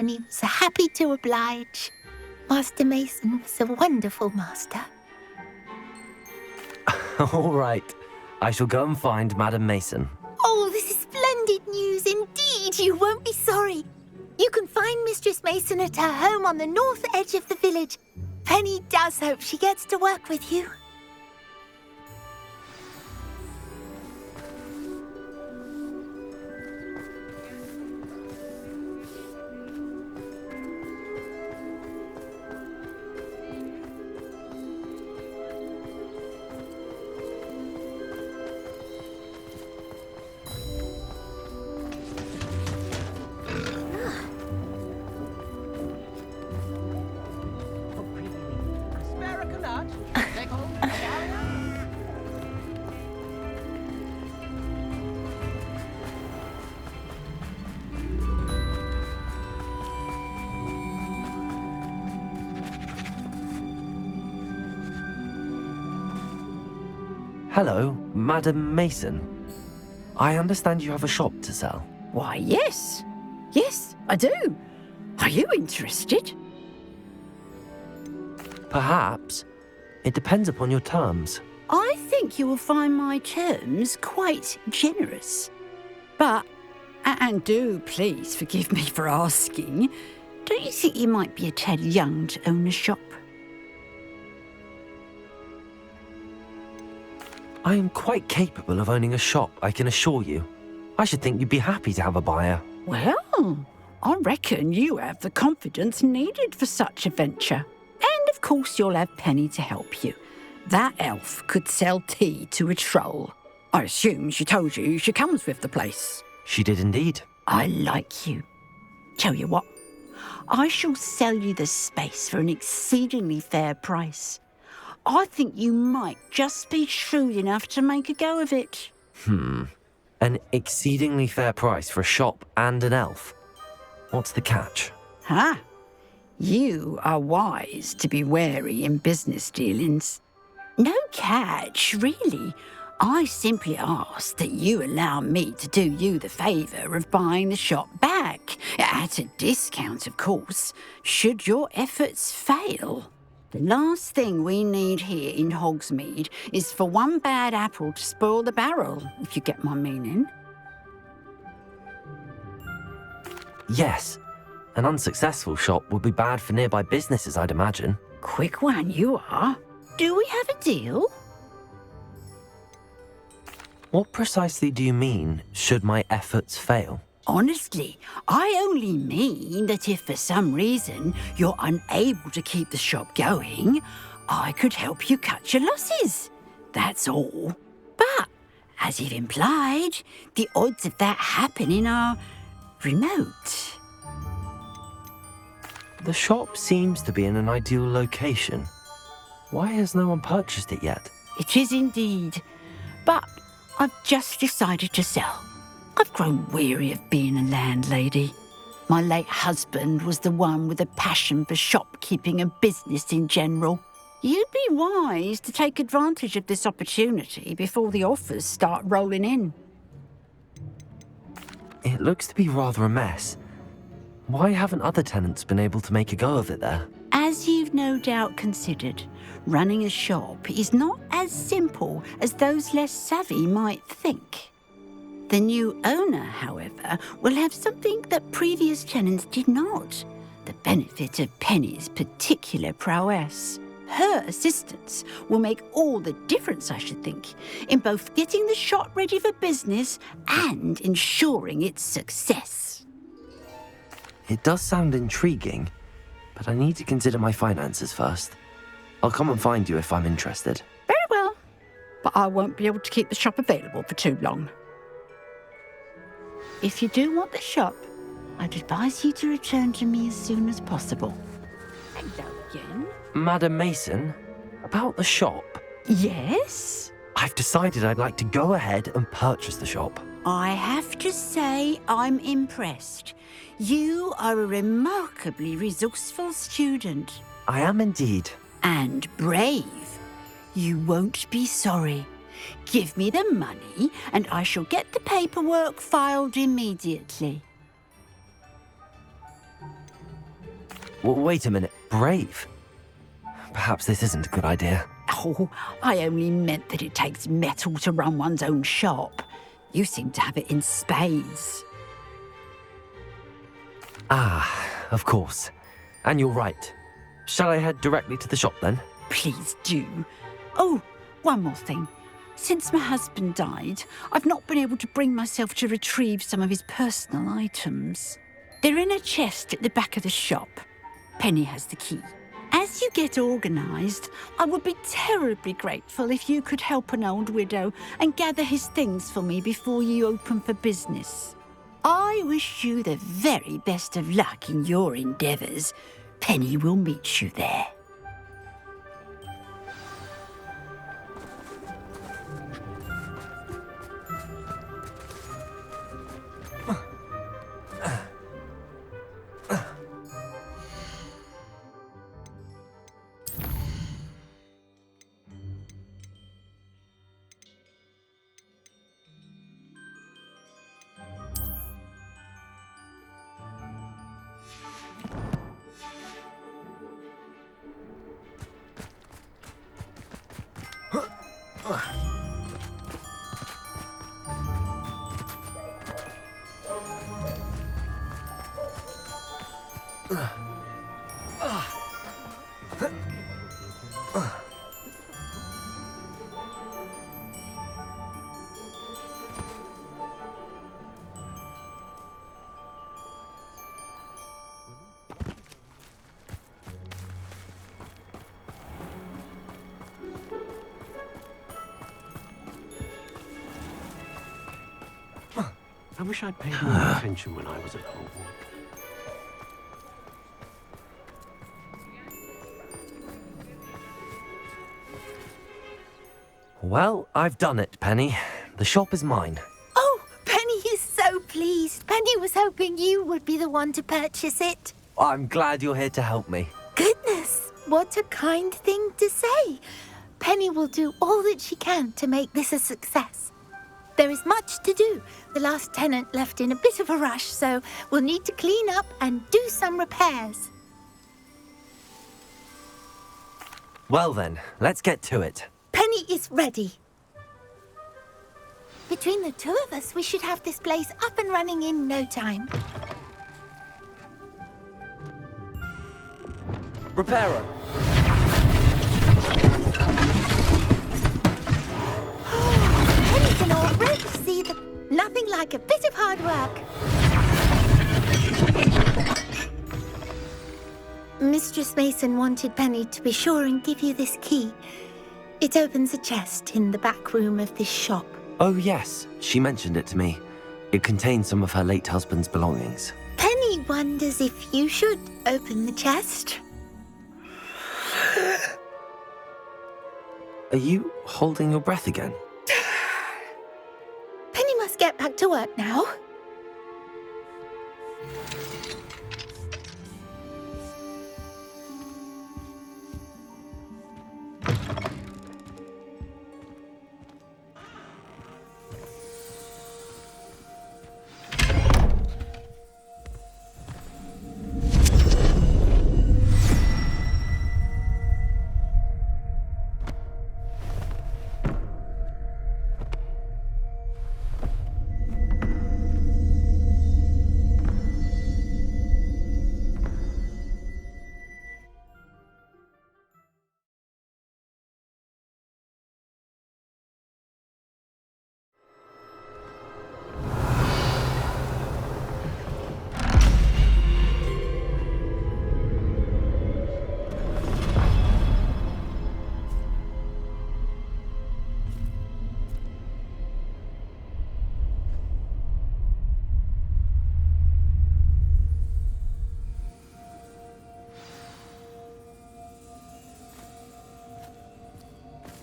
and he was happy to oblige. Master Mason was a wonderful master. All right. I shall go and find Madam Mason. Oh, this is splendid news indeed. You won't be sorry. You can find Mistress Mason at her home on the north edge of the village. Penny does hope she gets to work with you. Hello, Madam Mason. I understand you have a shop to sell. Why, yes. Yes, I do. Are you interested? Perhaps. It depends upon your terms. I think you will find my terms quite generous. But, and do please forgive me for asking, don't you think you might be a tad young to own a shop? I am quite capable of owning a shop, I can assure you. I should think you'd be happy to have a buyer. Well, I reckon you have the confidence needed for such a venture. And of course you'll have Penny to help you. That elf could sell tea to a troll. I assume she told you she comes with the place. She did indeed. I like you. Tell you what, I shall sell you the space for an exceedingly fair price. I think you might just be shrewd enough to make a go of it. An exceedingly fair price for a shop and an elf. What's the catch? Huh? You are wise to be wary in business dealings. No catch, really. I simply ask that you allow me to do you the favour of buying the shop back, at a discount, of course, should your efforts fail. The last thing we need here in Hogsmeade is for one bad apple to spoil the barrel, if you get my meaning. Yes. An unsuccessful shop would be bad for nearby businesses, I'd imagine. Quick one you are. Do we have a deal? What precisely do you mean, should my efforts fail? Honestly, I only mean that if for some reason you're unable to keep the shop going, I could help you cut your losses. That's all. But, as you've implied, the odds of that happening are remote. The shop seems to be in an ideal location. Why has no one purchased it yet? It is indeed. But I've just decided to sell. I've grown weary of being a landlady. My late husband was the one with a passion for shopkeeping and business in general. You'd be wise to take advantage of this opportunity before the offers start rolling in. It looks to be rather a mess. Why haven't other tenants been able to make a go of it there? As you've no doubt considered, running a shop is not as simple as those less savvy might think. The new owner, however, will have something that previous tenants did not, the benefit of Penny's particular prowess. Her assistance will make all the difference, I should think, in both getting the shop ready for business and ensuring its success. It does sound intriguing, but I need to consider my finances first. I'll come and find you if I'm interested. Very well, but I won't be able to keep the shop available for too long. If you do want the shop, I'd advise you to return to me as soon as possible. Hello again. Madam Mason, about the shop. Yes? I've decided I'd like to go ahead and purchase the shop. I have to say I'm impressed. You are a remarkably resourceful student. I am indeed. And brave. You won't be sorry. Give me the money and I shall get the paperwork filed immediately. Wait a minute. Brave? Perhaps this isn't a good idea. Oh, I only meant that it takes metal to run one's own shop. You seem to have it in spades. Ah, of course. And you're right. Shall I head directly to the shop then? Please do. Oh, one more thing. Since my husband died, I've not been able to bring myself to retrieve some of his personal items. They're in a chest at the back of the shop. Penny has the key. As you get organised, I would be terribly grateful if you could help an old widow and gather his things for me before you open for business. I wish you the very best of luck in your endeavours. Penny will meet you there. I wish I'd paid more attention when I was at Hogwarts. Well, I've done it, Penny. The shop is mine. Oh, Penny is so pleased. Penny was hoping you would be the one to purchase it. I'm glad you're here to help me. Goodness, what a kind thing to say. Penny will do all that she can to make this a success. There is much to do. The last tenant left in a bit of a rush, so we'll need to clean up and do some repairs. Well then, let's get to it. Penny is ready. Between the two of us, we should have this place up and running in no time. Repairer. Penny can already see that nothing like a bit of hard work. Mistress Mason wanted Penny to be sure and give you this key. It opens a chest in the back room of this shop. Oh yes, she mentioned it to me. It contains some of her late husband's belongings. Penny wonders if you should open the chest. Are you holding your breath again? Penny must get back to work now.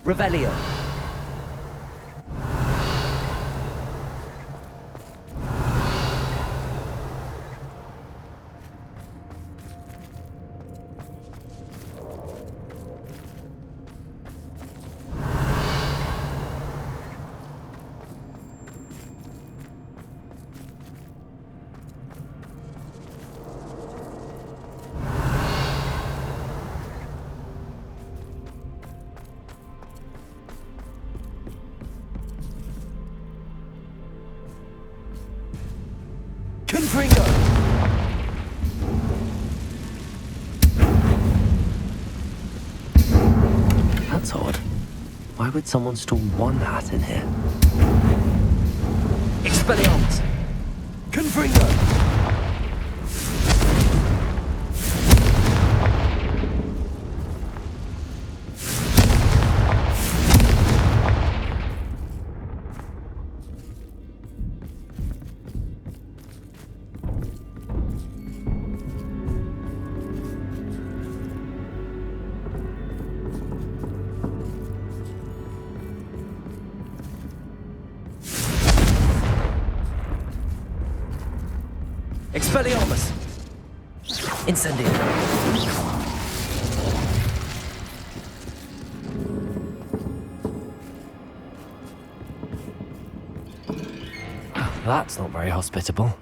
Revelio. Confringo! That's odd. Why would someone store one hat in here? Expelliarmus! Confringo! Expelliarmus! Incendio! That's not very hospitable.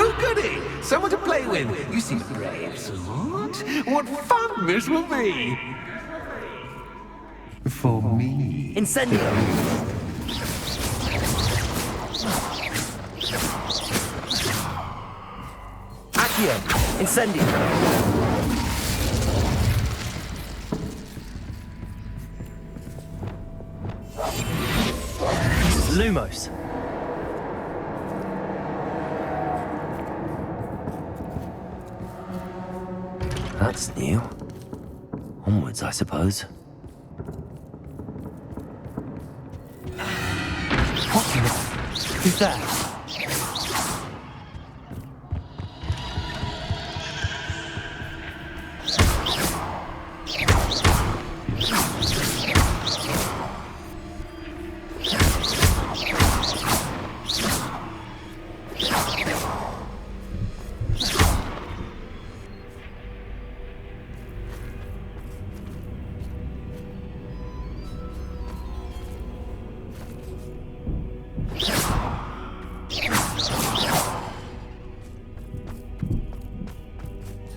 Oh, goody! Someone to play with. You seem brave, Sword. What fun this will be! For me. Incendio! Accio! Incendio! Lumos! That's new. Onwards, I suppose. Who's that?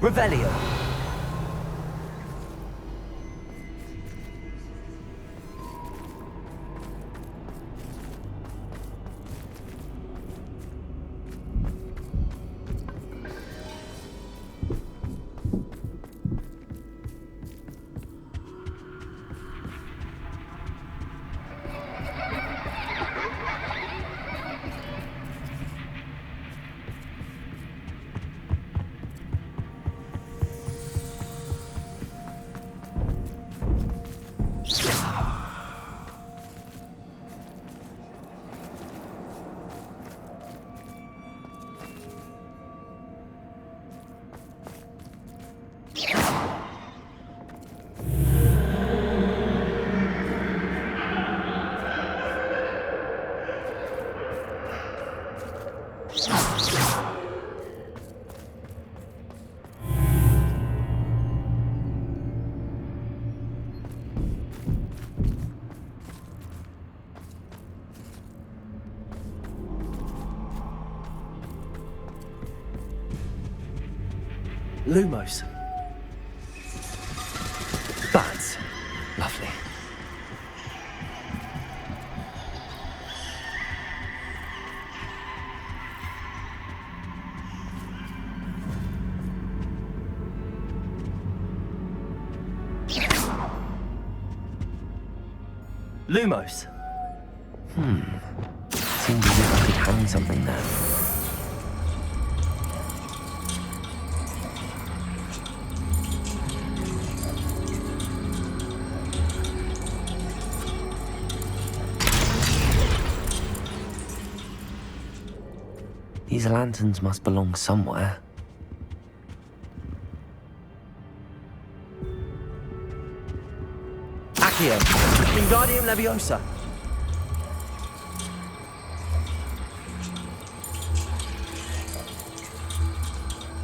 Revelio. Lumos. Bats. Lovely. Lumos. Seems as if I could hang something there. These lanterns must belong somewhere. Accio, Wingardium Leviosa.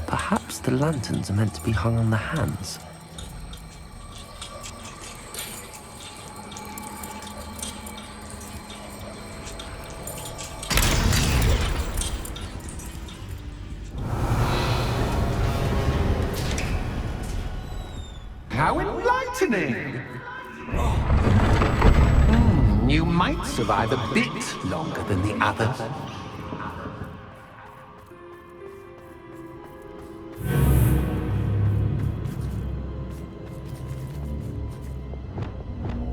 Perhaps the lanterns are meant to be hung on the hands. How enlightening! You might survive a bit longer than the others.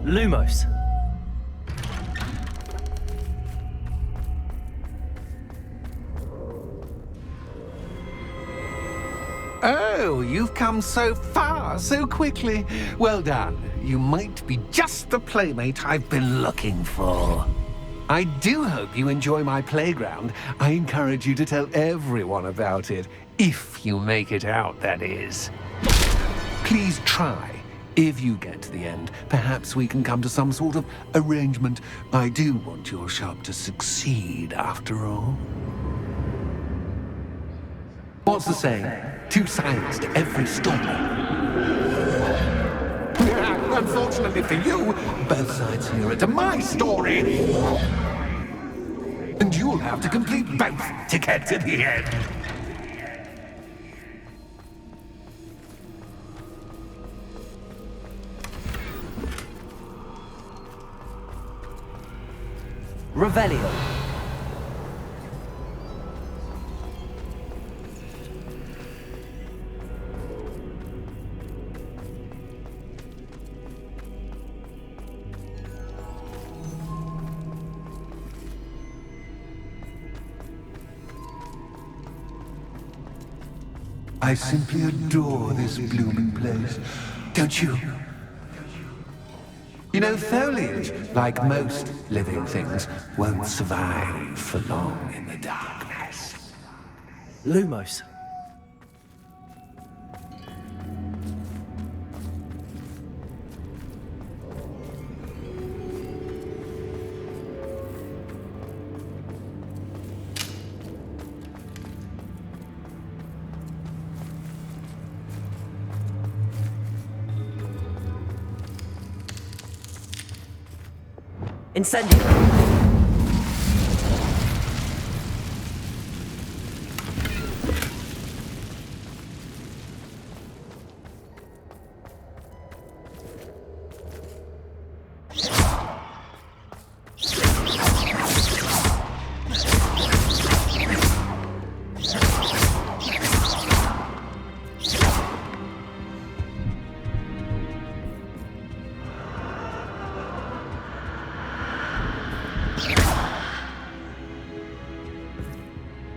Lumos. Oh, you've come so far, so quickly. Well done. You might be just the playmate I've been looking for. I do hope you enjoy my playground. I encourage you to tell everyone about it. If you make it out, that is. Please try. If you get to the end, perhaps we can come to some sort of arrangement. I do want your shop to succeed, after all. What's the saying? Two sides to every story. Unfortunately for you, both sides here are to my story. And you'll have to complete both to get to the end. Revelio. I simply adore this blooming place, don't you? You know, foliage, like most living things, won't survive for long in the darkness. Lumos. Incendio.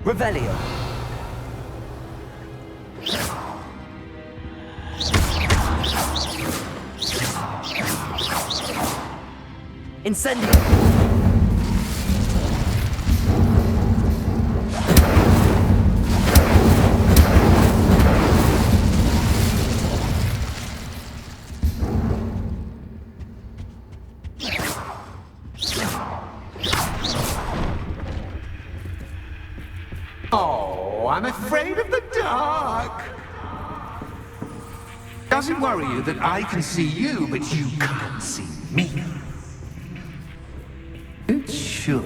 Revelio. Incendio. Oh, I'm afraid of the dark. Does it worry you that I can see you, but you can't see me? It should.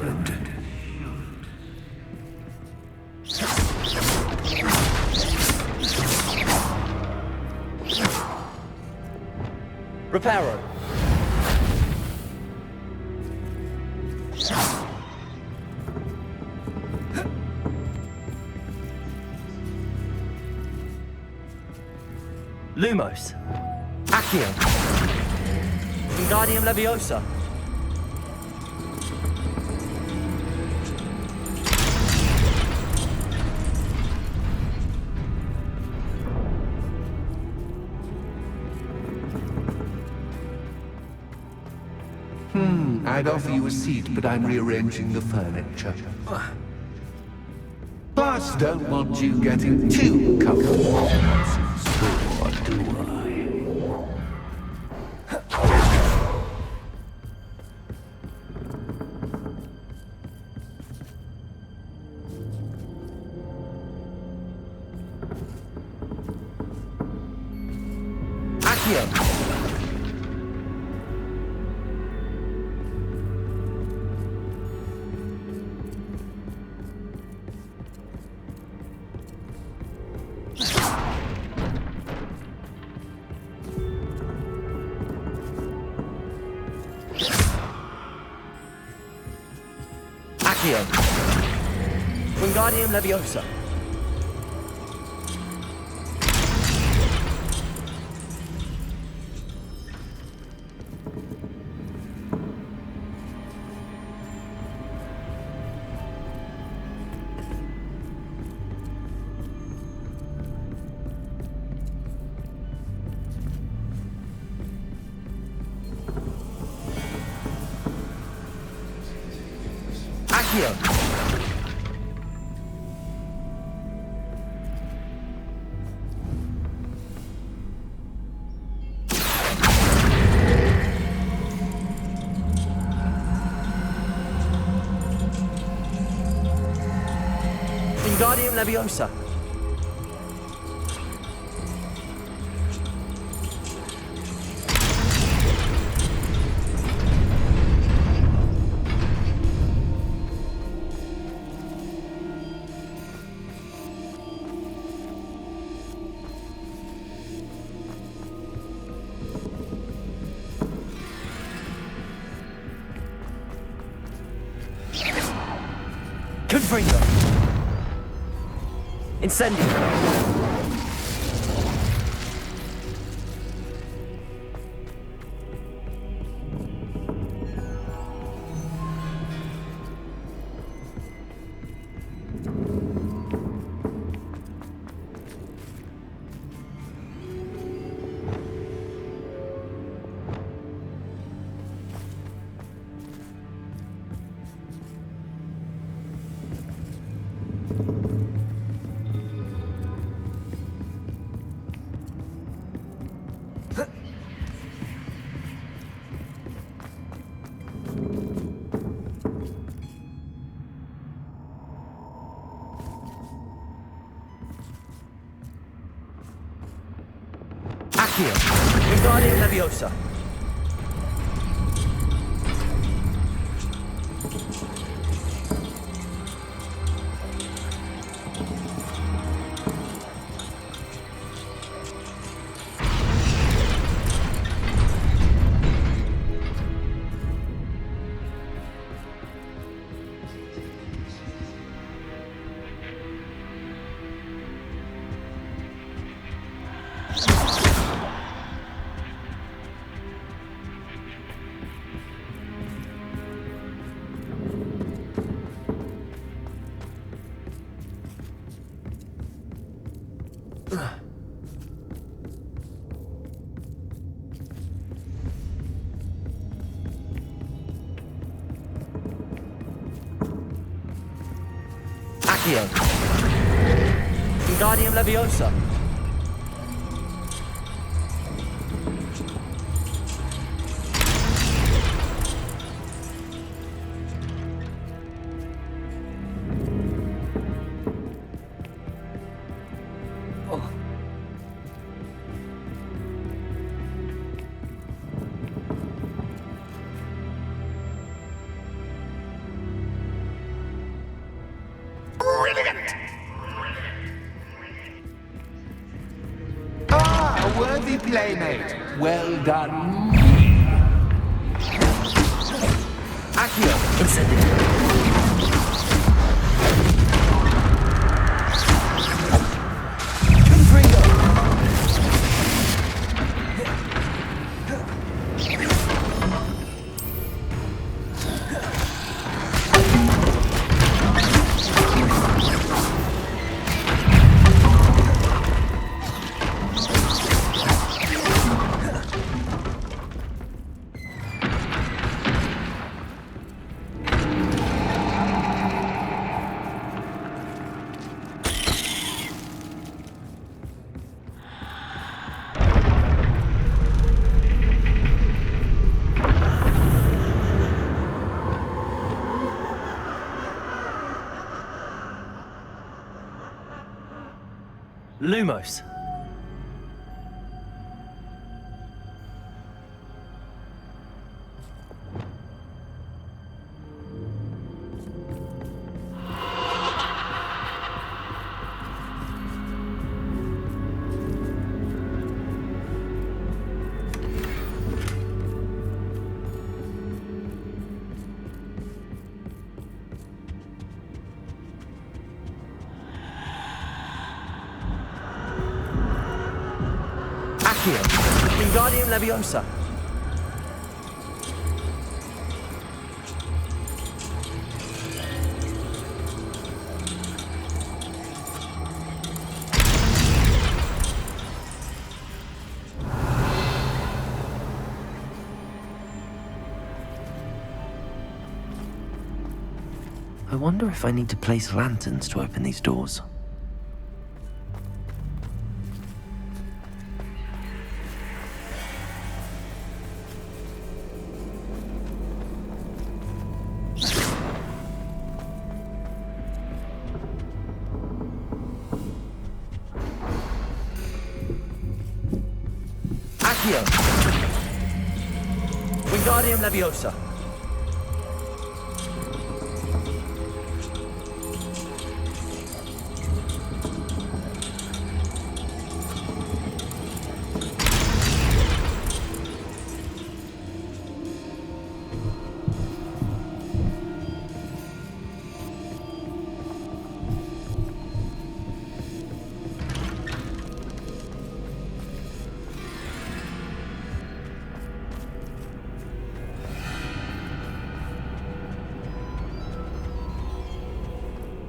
Reparo. Lumos. Accio. Wingardium Leviosa. I'd offer you a seat, but I'm rearranging the furniture. Plus, don't want you getting too comfortable. Or do I? Accio. Accio. Wingardium Leviosa. Accio. Wingardium Leviosa. Confringo. Incendio. Accio. Wingardium Leviosa. Accio. Wingardium Leviosa. Ah, a worthy playmate. Well done. Accio. Incendio. Confringo. Lumos. Accio. Wingardium Leviosa. I wonder if I need to place lanterns to open these doors. Accio. Wingardium Leviosa.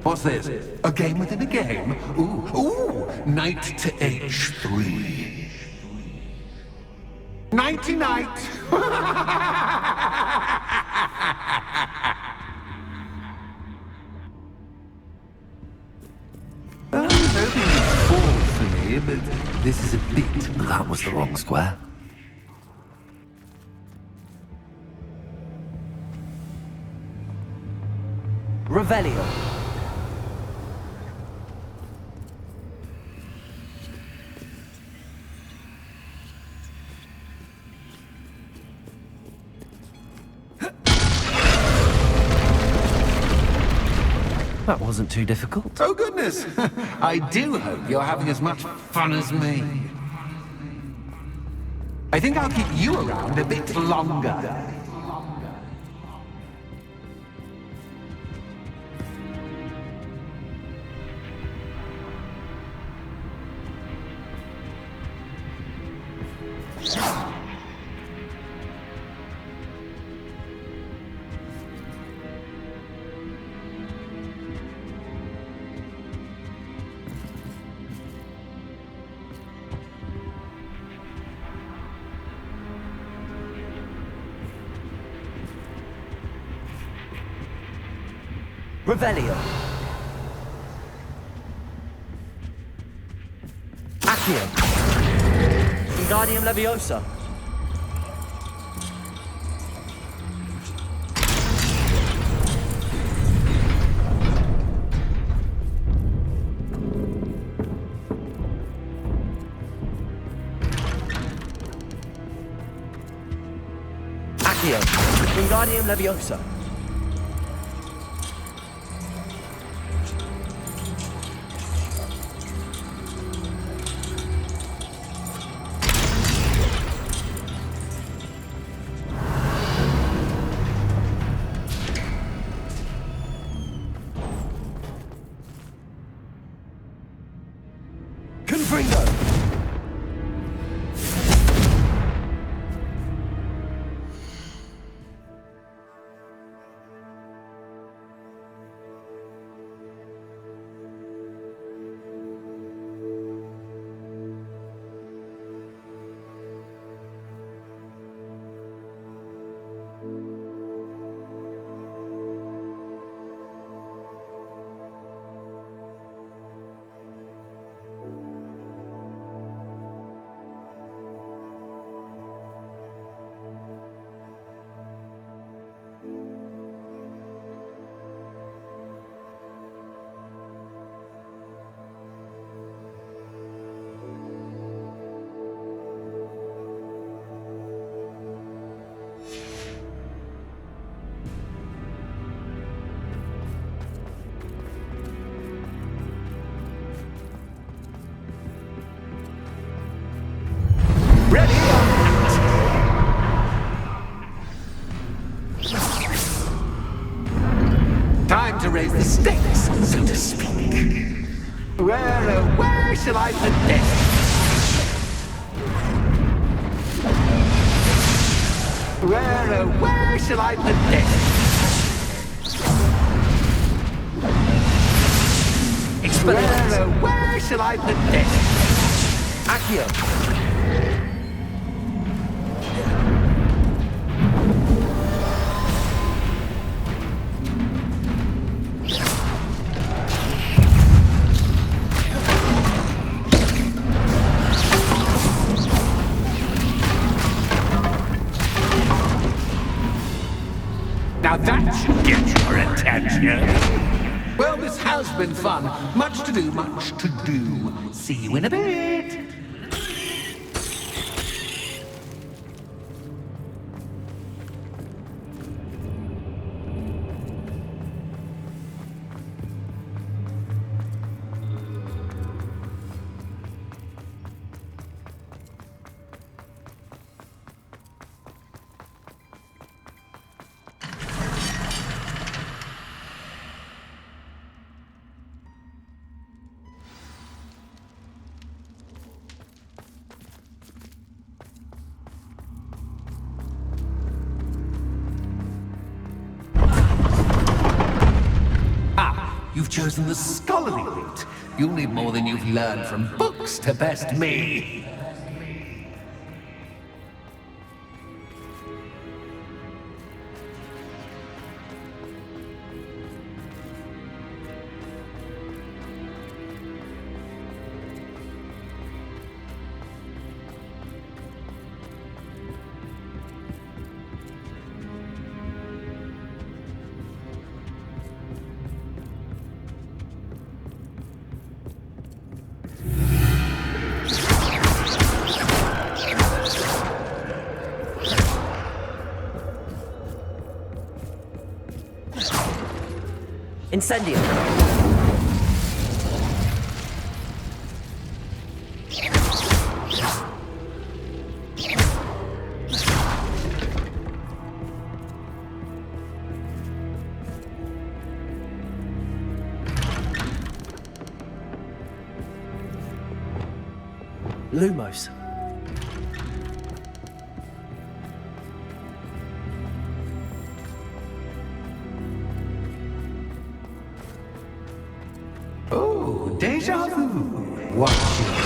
What's this? A game within a game? Ooh, knight to H3. Nighty night! I'm hoping it's fall for me, but this is a bit... That was the wrong square. Revelio. That wasn't too difficult. Oh goodness! I do hope you're having as much fun as me. I think I'll keep you around a bit longer. Revelio. Accio. Wingardium Leviosa. Accio. Wingardium Leviosa. Confringo! Ready? Time to raise the stakes, so to speak. Where shall I put this? Where shall I put this? Where shall I put this? Accio! Now that should get your attention. Well, this has been fun. Much to do, much to do. See you in a bit. You've chosen the scholarly route. You'll need more than you've learned from books to best me. Incendio! Lumos. Oh, deja vu. Watch it.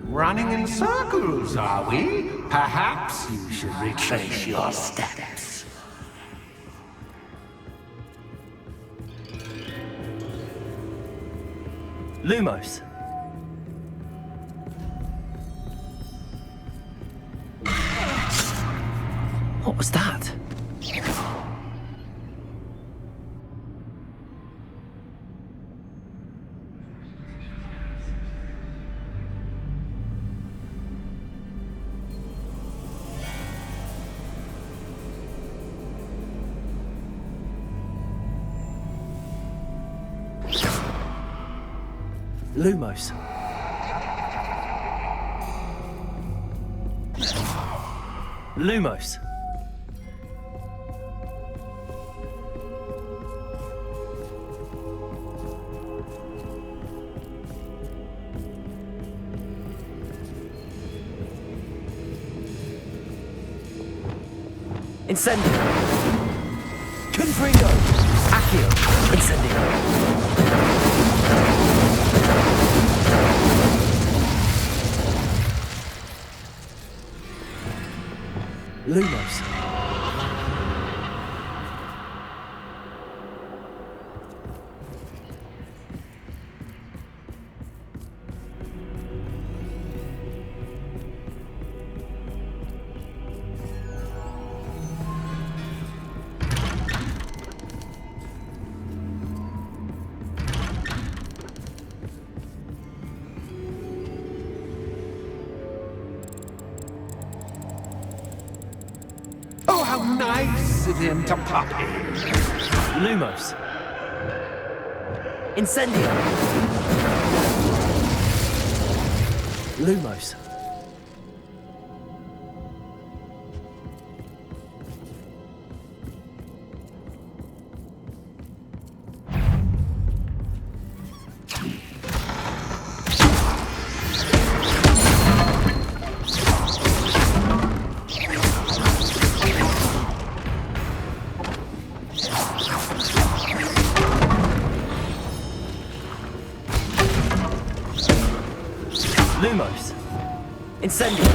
Running in circles, are we? Perhaps you should retrace your steps. Lumos. What was that? Lumos. Lumos. Incendio. Confringo. Accio. Incendio. Lumos. nice of him to pop in. Lumos. Incendio. Lumos. Lumos. Incendio.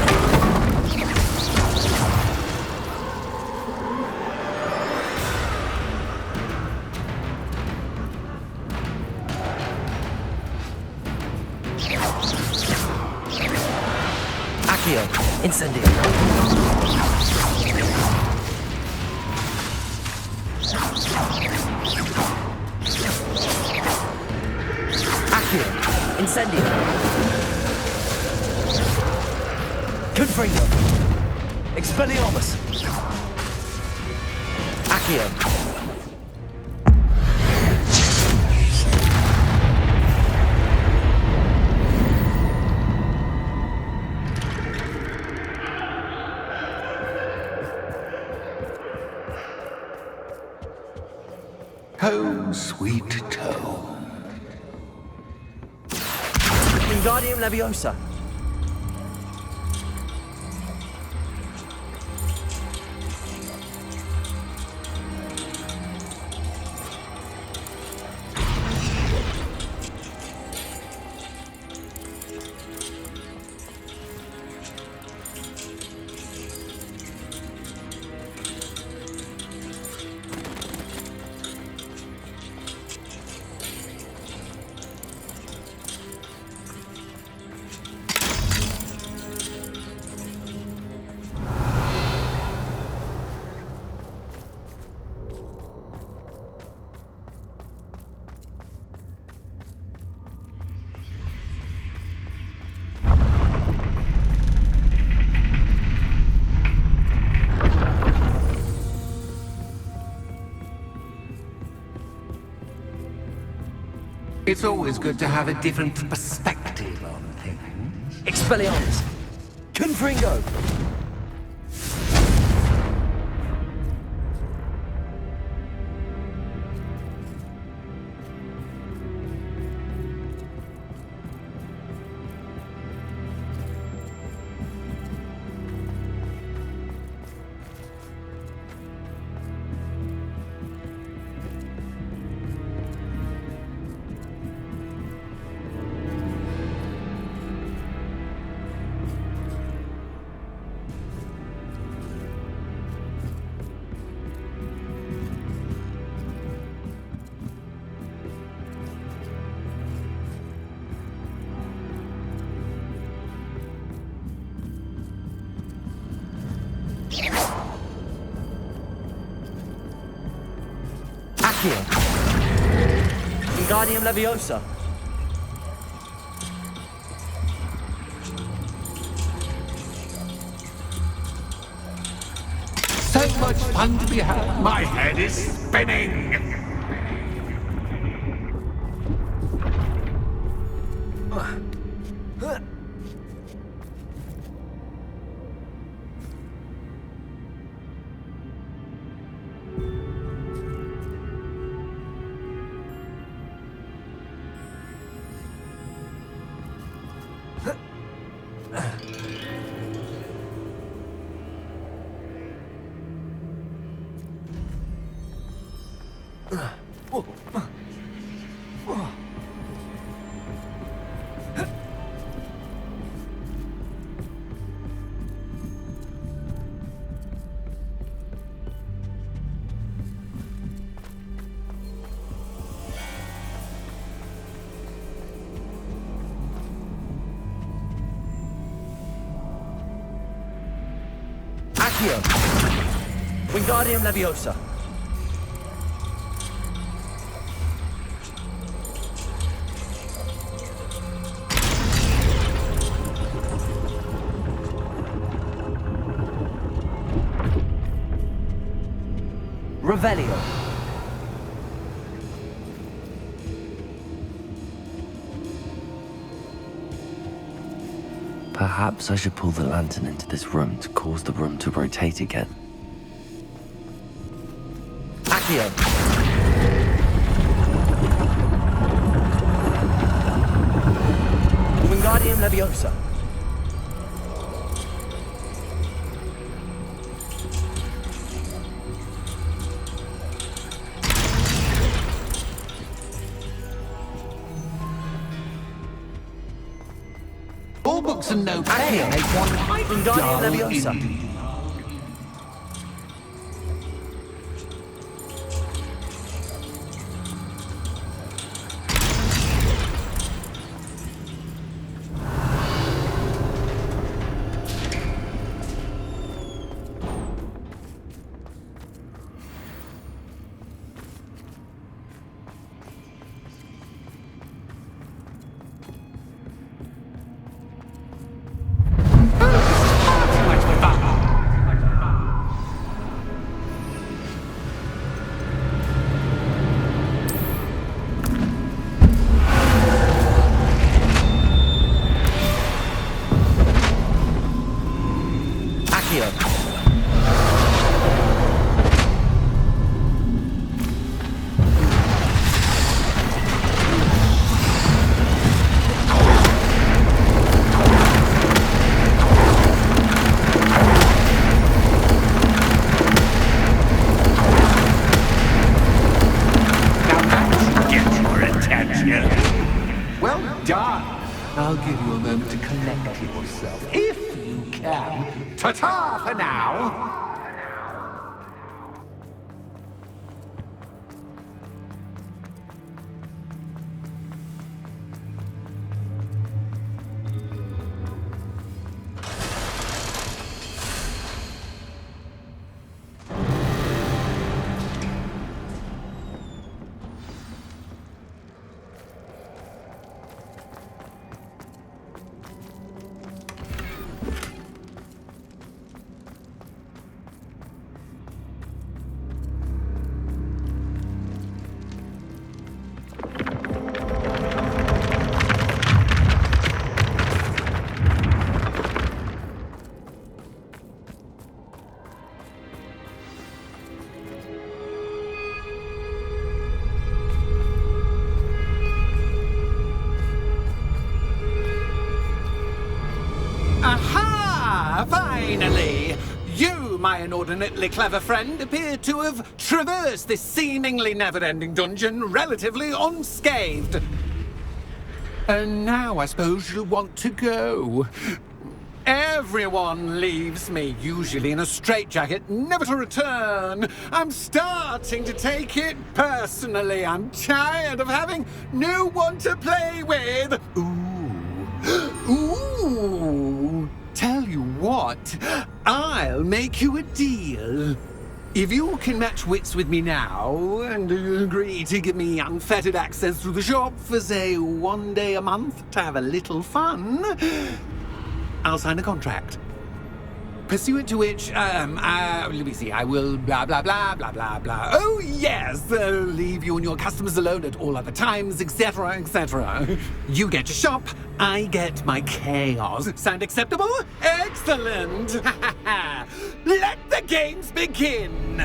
Accio. Incendio. Accio. Incendio. Confringo. Expelliarmus. Accio. Home, sweet home. Wingardium Leviosa. It's always good to have a different perspective on things. Expelliarmus. Confringo. Accio. Wingardium Leviosa. So much fun to be had. My head is spinning. Accio. Wingardium Leviosa. Revelio. Perhaps I should pull the lantern into this room to cause the room to rotate again. Accio. Wingardium Leviosa. All books and notes here make one quite Wingardium dull Leviosa. indeed. Well done. I'll give you a moment to collect yourself, if you can. Ta-ta for now. Aha! Finally! You, my inordinately clever friend, appear to have traversed this seemingly never-ending dungeon relatively unscathed. And now I suppose you'll want to go. Everyone leaves me, usually in a straitjacket, never to return. I'm starting to take it personally. I'm tired of having no one to play with. Ooh. Tell you what, I'll make you a deal. If you can match wits with me now, and agree to give me unfettered access to the shop for, say, 1 day a month to have a little fun, I'll sign a contract. Pursuant to which, let me see, I will blah, blah, blah, blah, blah, blah. Oh, yes, leave you and your customers alone at all other times, etc., etc. You get your shop, I get my chaos. Sound acceptable? Excellent! Let the games begin!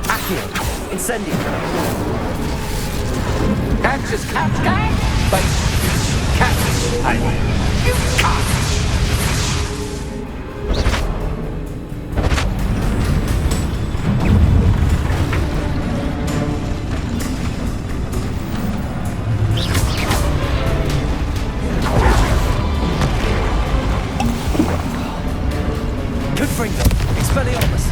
Accio. Incendio. Catch as catch can, but catch I you can't. Confringo. Expelliarmus.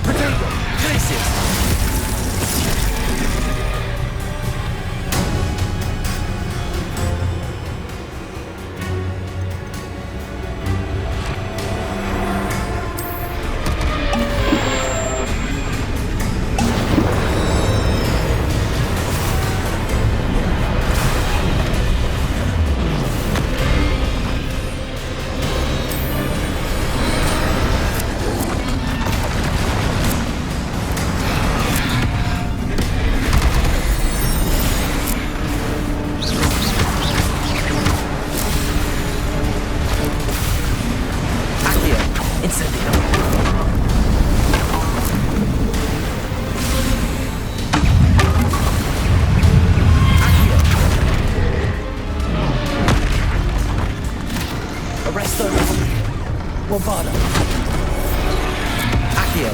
Protego. sending them. Arresto. Bombardo. Accio.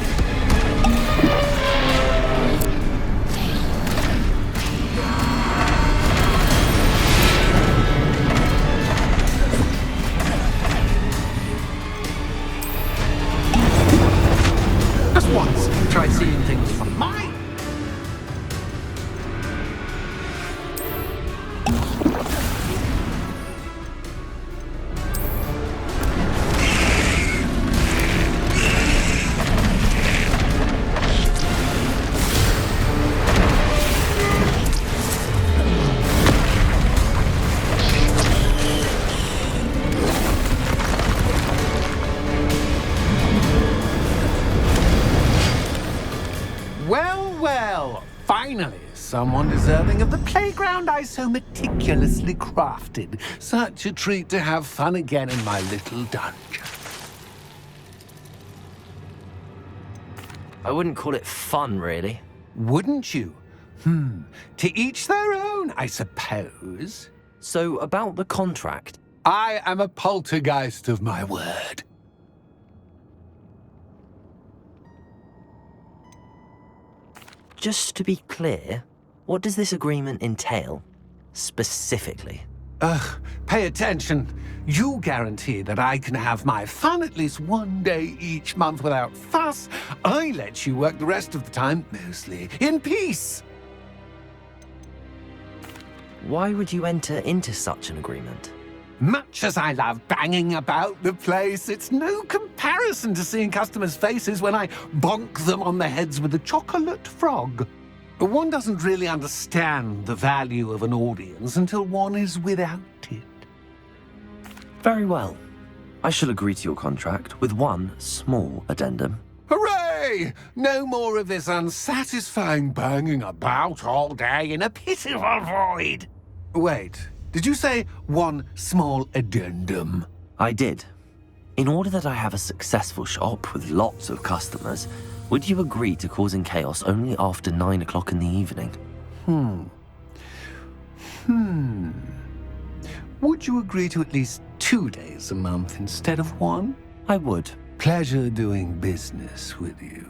Just once, try seeing things from my... Well, well, finally, someone deserving of the playground I so meticulously crafted. Such a treat to have fun again in my little dungeon. I wouldn't call it fun, really. Wouldn't you? To each their own, I suppose. So, about the contract. I am a poltergeist of my word. Just to be clear, what does this agreement entail? Specifically. Pay attention. You guarantee that I can have my fun at least one day each month without fuss. I let you work the rest of the time, mostly in peace. Why would you enter into such an agreement? Much as I love banging about the place, it's no comparison to seeing customers' faces when I bonk them on the heads with a chocolate frog. One doesn't really understand the value of an audience until one is without it. Very well. I shall agree to your contract with one small addendum. Hooray! No more of this unsatisfying banging about all day in a pitiful void. Wait, did you say one small addendum? I did. In order that I have a successful shop with lots of customers, would you agree to causing chaos only after 9 o'clock in the evening? Would you agree to at least 2 days a month instead of one? I would. Pleasure doing business with you.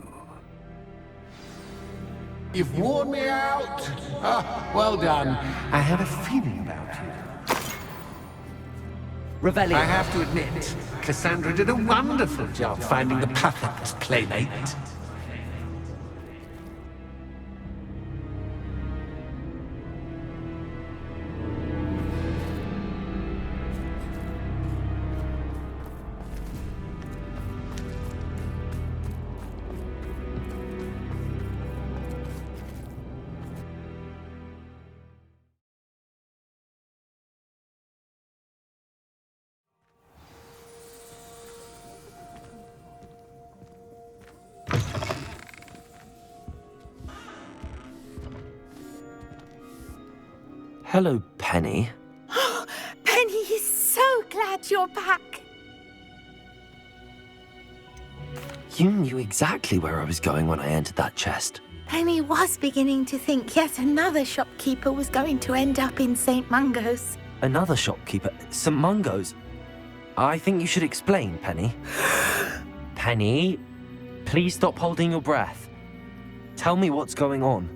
You've worn me out. Well done. I have a feeling about you. Revelio. I have to admit, Cassandra did a wonderful job finding the perfect playmate. Hello, Penny. Penny is so glad you're back. You knew exactly where I was going when I entered that chest. Penny was beginning to think yet another shopkeeper was going to end up in St. Mungo's. Another shopkeeper, St. Mungo's. I think you should explain, Penny. Penny, please stop holding your breath. Tell me what's going on.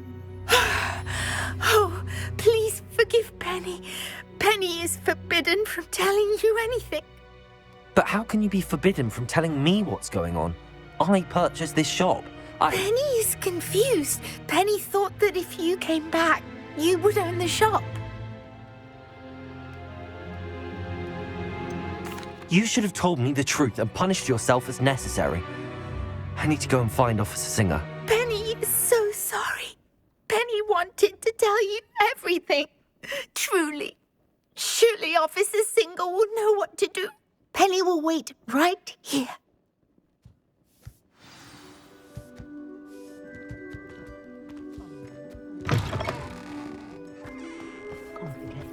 Oh, please forgive Penny. Penny is forbidden from telling you anything. But how can you be forbidden from telling me what's going on? I purchased this shop. Penny is confused. Penny thought that if you came back, you would own the shop. You should have told me the truth and punished yourself as necessary. I need to go and find Officer Singer. Penny is so sorry. Penny wanted to tell you everything. Truly. Surely Officer Singer will know what to do. Penny will wait right here.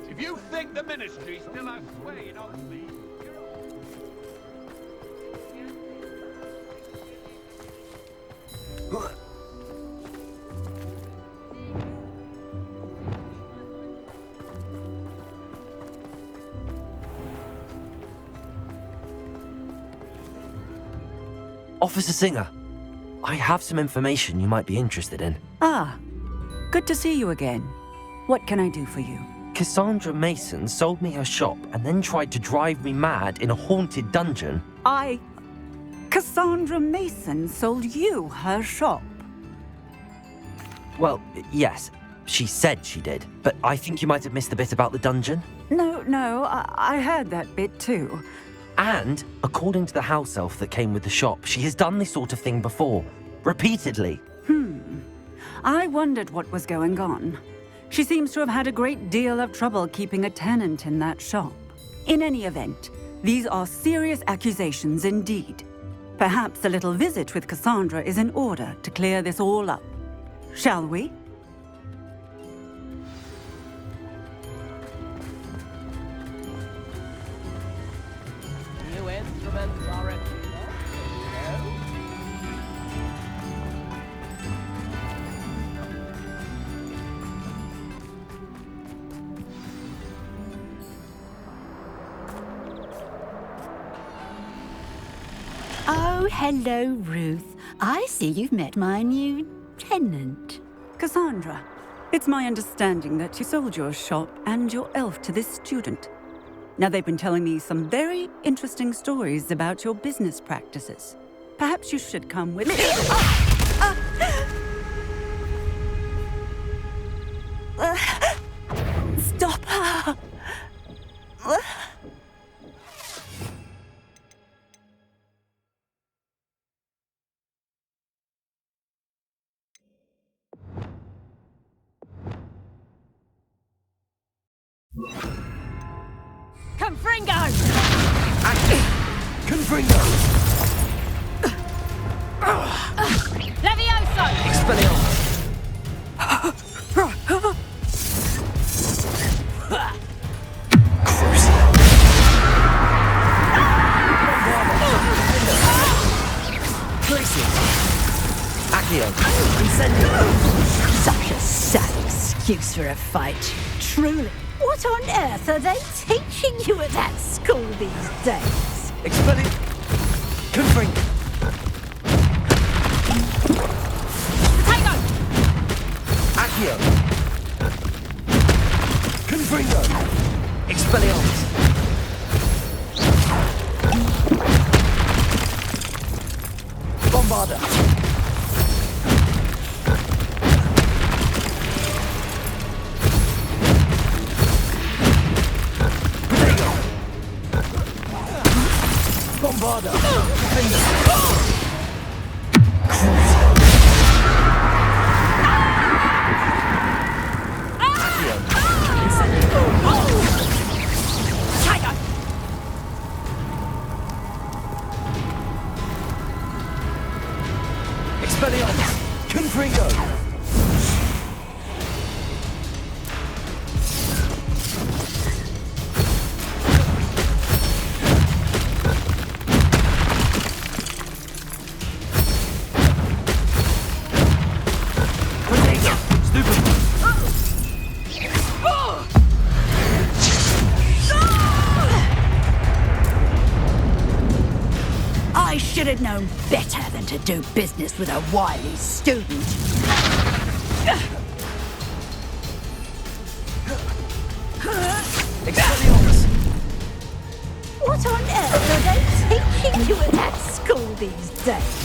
If you think the ministry still has sway in our league, Officer Singer, I have some information you might be interested in. Ah, good to see you again. What can I do for you? Cassandra Mason sold me her shop and then tried to drive me mad in a haunted dungeon. Cassandra Mason sold you her shop. Well, yes, she said she did, but I think you might have missed the bit about the dungeon. No, I heard that bit too. And, according to the house elf that came with the shop, she has done this sort of thing before. Repeatedly. I wondered what was going on. She seems to have had a great deal of trouble keeping a tenant in that shop. In any event, these are serious accusations indeed. Perhaps a little visit with Cassandra is in order to clear this all up. Shall we? New instruments are at Oh, hello, Ruth. I see you've met my new tenant. Cassandra, it's my understanding that you sold your shop and your elf to this student. Now, they've been telling me some very interesting stories about your business practices. Perhaps you should come with me. Stop her! Confringo! Confringo! Levioso! Expelliarmus! Accio! Incendio! Such a sad excuse for a fight. Truly. What on earth are they teaching you at that school these days? Expelli... Confringo! Potato! Accio! Confringo! Expelliarmus! Bombarda! Protego! Bombarda! Expelliarmus! Confringo! Protego! Stupid! I should have known better than to do business with a wily student. Expelliarmus! What on earth are they teaching you at that school these days?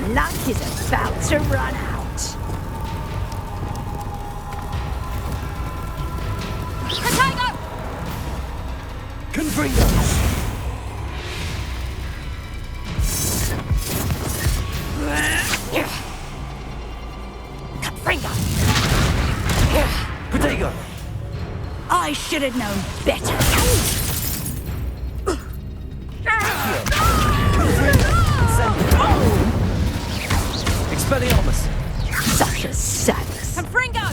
Your luck is about to run out. Potato! Confringo! Confringo! Protego! I should have known better. Expelliarmus! Such a sadness. Confringo!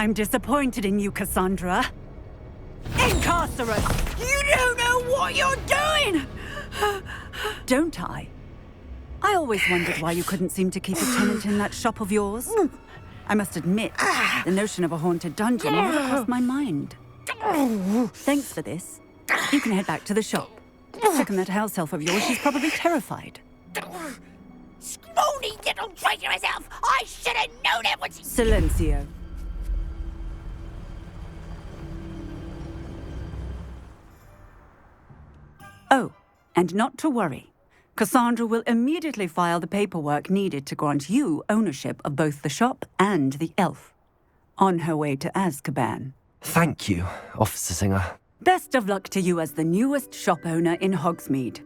I'm disappointed in you, Cassandra. Incarcerate! You don't know what you're doing! Don't I? I always wondered why you couldn't seem to keep a tenant in that shop of yours. I must admit, the notion of a haunted dungeon never crossed my mind. Thanks for this. You can head back to the shop. Check on that house elf of yours, she's probably terrified. Scrawny little traitorous elf! I should have known it was... Silencio. Oh, and not to worry. Cassandra will immediately file the paperwork needed to grant you ownership of both the shop and the elf. On her way to Azkaban. Thank you, Officer Singer. Best of luck to you as the newest shop owner in Hogsmeade.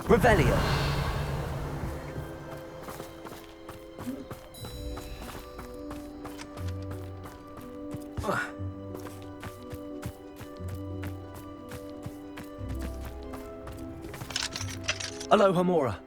Revelio. Aloha Mora.